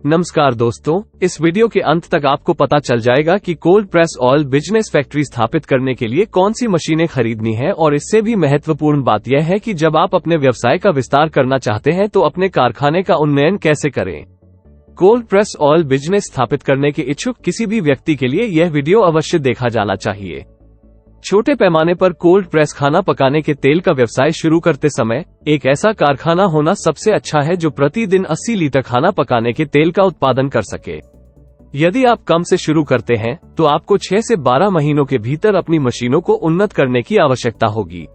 नमस्कार दोस्तों, इस वीडियो के अंत तक आपको पता चल जाएगा कि cold press oil business factory स्थापित करने के लिए कौन सी मशीनें खरीदनी है। और इससे भी महत्वपूर्ण बात यह है कि जब आप अपने व्यवसाय का विस्तार करना चाहते हैं तो अपने कारखाने का उन्नयन कैसे करें। कोल्ड प्रेस ऑयल बिजनेस स्थापित करने के इच्छुक किसी भी व्यक्ति के लिए यह वीडियो अवश्य देखा जाना चाहिए। छोटे पैमाने पर कोल्ड प्रेस खाना पकाने के तेल का व्यवसाय शुरू करते समय एक ऐसा कारखाना होना सबसे अच्छा है जो प्रतिदिन 80 लीटर खाना पकाने के तेल का उत्पादन कर सके। यदि आप कम से शुरू करते हैं तो आपको 6 से 12 महीनों के भीतर अपनी मशीनों को उन्नत करने की आवश्यकता होगी।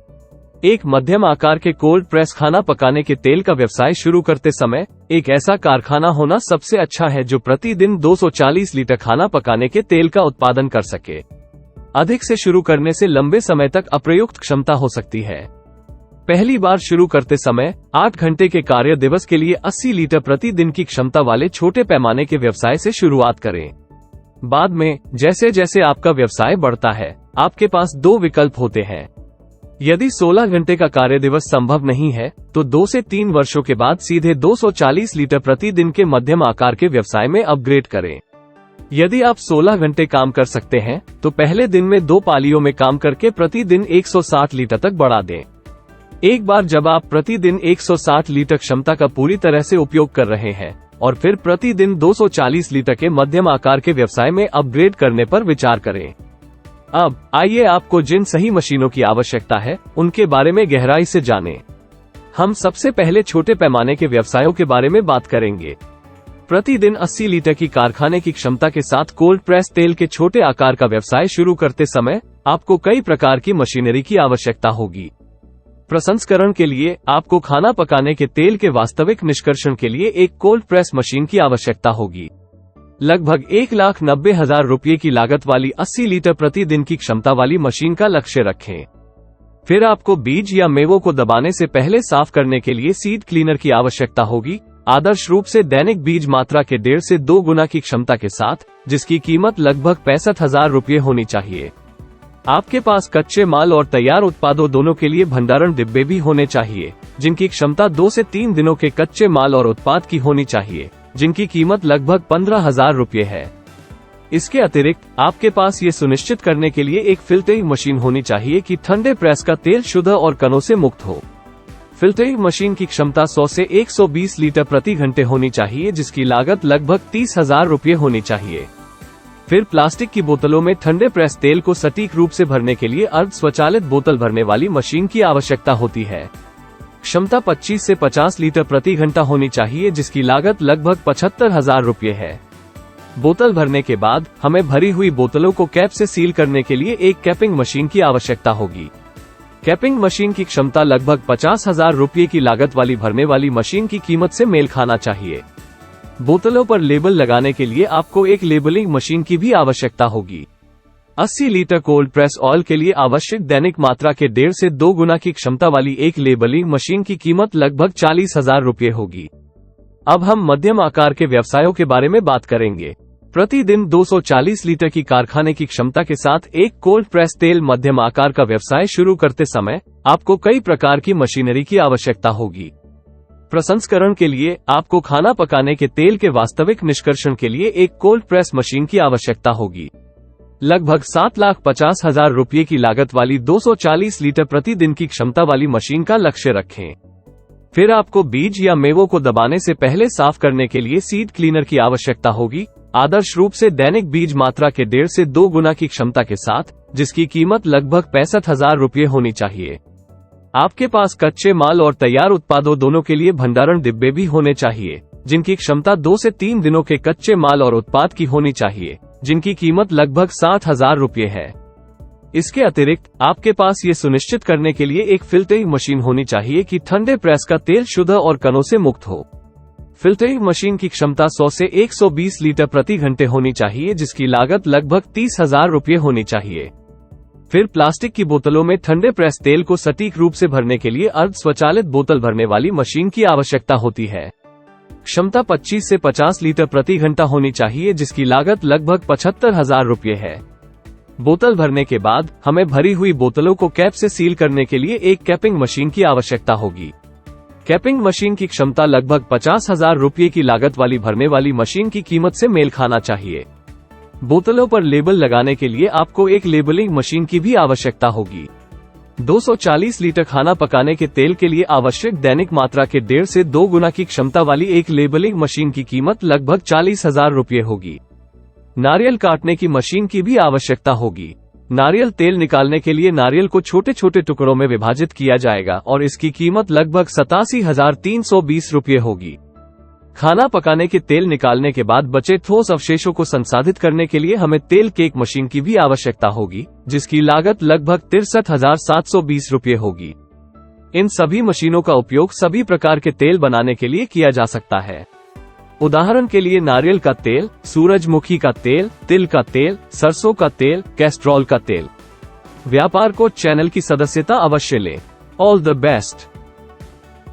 एक मध्यम आकार के कोल्ड प्रेस खाना पकाने के तेल का व्यवसाय शुरू करते समय एक ऐसा कारखाना होना सबसे अच्छा है जो प्रतिदिन 240 लीटर खाना पकाने के तेल का उत्पादन कर सके। अधिक से शुरू करने से लंबे समय तक अप्रयुक्त क्षमता हो सकती है। पहली बार शुरू करते समय 8 घंटे के कार्य दिवस के लिए 80 लीटर प्रतिदिन की क्षमता वाले छोटे पैमाने के व्यवसाय से शुरुआत करें। बाद में जैसे जैसे आपका व्यवसाय बढ़ता है आपके पास 2 विकल्प होते हैं। यदि 16 घंटे का कार्य दिवस संभव नहीं है तो 2 से 3 वर्षों के बाद सीधे 240 लीटर प्रतिदिन के मध्यम आकार के व्यवसाय में अपग्रेड करें। यदि आप 16 घंटे काम कर सकते हैं तो पहले दिन में 2 पालियों में काम करके प्रतिदिन 160 लीटर तक बढ़ा दें। एक बार जब आप प्रतिदिन 160 लीटर क्षमता का पूरी तरह से उपयोग कर रहे हैं और फिर प्रतिदिन 240 लीटर के मध्यम आकार के व्यवसाय में अपग्रेड करने पर विचार करें। अब आइए आपको जिन सही मशीनों की आवश्यकता है उनके बारे में गहराई से जानें। हम सबसे पहले छोटे पैमाने के व्यवसायों के बारे में बात करेंगे। प्रतिदिन 80 लीटर की कारखाने की क्षमता के साथ कोल्ड प्रेस तेल के छोटे आकार का व्यवसाय शुरू करते समय आपको कई प्रकार की मशीनरी की आवश्यकता होगी। प्रसंस्करण के लिए आपको खाना पकाने के तेल के वास्तविक निष्कर्षण के लिए एक कोल्ड प्रेस मशीन की आवश्यकता होगी। लगभग 1,90,000 रुपये की लागत वाली 80 लीटर प्रतिदिन की क्षमता वाली मशीन का लक्ष्य रखें। फिर आपको बीज या मेवों को दबाने से पहले साफ करने के लिए सीड क्लीनर की आवश्यकता होगी, आदर्श रूप से दैनिक बीज मात्रा के 1.5 से 2 गुना की क्षमता के साथ, जिसकी कीमत लगभग 65,000 रुपये होनी चाहिए। आपके पास कच्चे माल और तैयार उत्पादों दोनों के लिए भंडारण डिब्बे भी होने चाहिए, जिनकी क्षमता 2 से 3 दिनों के कच्चे माल और उत्पाद की होनी चाहिए, जिनकी कीमत लगभग 15,000 रुपये है। इसके अतिरिक्त आपके पास ये सुनिश्चित करने के लिए एक फिल्टरिंग मशीन होनी चाहिए कि ठंडे प्रेस का तेल शुद्ध और कणों से मुक्त हो। फिल्टरिंग मशीन की क्षमता 100 से 120 लीटर प्रति घंटे होनी चाहिए, जिसकी लागत लगभग 30,000 रुपये होनी चाहिए। फिर प्लास्टिक की बोतलों में ठंडे प्रेस तेल को सटीक रूप से भरने के लिए अर्ध स्वचालित बोतल भरने वाली मशीन की आवश्यकता होती है। क्षमता 25 से 50 लीटर प्रति घंटा होनी चाहिए, जिसकी लागत लगभग 75,000 रुपये है। बोतल भरने के बाद हमें भरी हुई बोतलों को कैप से सील करने के लिए एक कैपिंग मशीन की आवश्यकता होगी। कैपिंग मशीन की क्षमता लगभग 50,000 रुपये की लागत वाली भरने वाली मशीन की कीमत से मेल खाना चाहिए। बोतलों पर लेबल लगाने के लिए आपको एक लेबलिंग मशीन की भी आवश्यकता होगी। 80 लीटर कोल्ड प्रेस ऑयल के लिए आवश्यक दैनिक मात्रा के 1.5 से 2 गुना की क्षमता वाली एक लेबलिंग मशीन की कीमत लगभग 40,000 रुपये होगी। अब हम मध्यम आकार के व्यवसायों के बारे में बात करेंगे। प्रतिदिन 240 लीटर की कारखाने की क्षमता के साथ एक कोल्ड प्रेस तेल मध्यम आकार का व्यवसाय शुरू करते समय आपको कई प्रकार की मशीनरी की आवश्यकता होगी। प्रसंस्करण के लिए आपको खाना पकाने के तेल के वास्तविक निष्कर्षण के लिए एक कोल्ड प्रेस मशीन की आवश्यकता होगी। लगभग 7,50,000 रुपये की लागत वाली 240 लीटर प्रतिदिन की क्षमता वाली मशीन का लक्ष्य रखें। फिर आपको बीज या मेवों को दबाने से पहले साफ करने के लिए सीड क्लीनर की आवश्यकता होगी, आदर्श रूप से दैनिक बीज मात्रा के 1.5 से 2 गुना की क्षमता के साथ, जिसकी कीमत लगभग 65,000 रुपये होनी चाहिए। आपके पास कच्चे माल और तैयार उत्पादों दोनों के लिए भंडारण डिब्बे भी होने चाहिए, जिनकी क्षमता 2 से 3 दिनों के कच्चे माल और उत्पाद की होनी चाहिए, जिनकी कीमत लगभग 60,000 रुपये है। इसके अतिरिक्त आपके पास ये सुनिश्चित करने के लिए एक फिल्टरिंग मशीन होनी चाहिए कि ठंडे प्रेस का तेल शुद्ध और कणों से मुक्त हो। फिल्टरिंग मशीन की क्षमता 100 से 120 लीटर प्रति घंटे होनी चाहिए, जिसकी लागत लगभग 30,000 रुपये होनी चाहिए। फिर प्लास्टिक की बोतलों में ठंडे प्रेस तेल को सटीक रूप से भरने के लिए अर्ध स्वचालित बोतल भरने वाली मशीन की आवश्यकता होती है। क्षमता 25 से 50 लीटर प्रति घंटा होनी चाहिए, जिसकी लागत लगभग 75,000 रुपये है। बोतल भरने के बाद हमें भरी हुई बोतलों को कैप से सील करने के लिए एक कैपिंग मशीन की आवश्यकता होगी। कैपिंग मशीन की क्षमता लगभग 50,000 रुपये की लागत वाली भरने वाली मशीन की कीमत से मेल खाना चाहिए। बोतलों पर लेबल लगाने के लिए आपको एक लेबलिंग मशीन की भी आवश्यकता होगी। 240 लीटर खाना पकाने के तेल के लिए आवश्यक दैनिक मात्रा के 1.5 से 2 गुना की क्षमता वाली एक लेबलिंग मशीन की कीमत लगभग 40,000 रुपये होगी। नारियल काटने की मशीन की भी आवश्यकता होगी। नारियल तेल निकालने के लिए नारियल को छोटे छोटे टुकड़ों में विभाजित किया जाएगा और इसकी कीमत लगभग 87,320 रुपये होगी। खाना पकाने के तेल निकालने के बाद बचे ठोस अवशेषों को संसाधित करने के लिए हमें तेल केक मशीन की भी आवश्यकता होगी, जिसकी लागत लगभग 63,720 रुपये होगी। इन सभी मशीनों का उपयोग सभी प्रकार के तेल बनाने के लिए किया जा सकता है। उदाहरण के लिए नारियल का तेल, सूरजमुखी का तेल, तिल का तेल, सरसों का तेल, कैस्ट्रॉल का तेल। व्यापार को चैनल की सदस्यता अवश्य लें। All the best.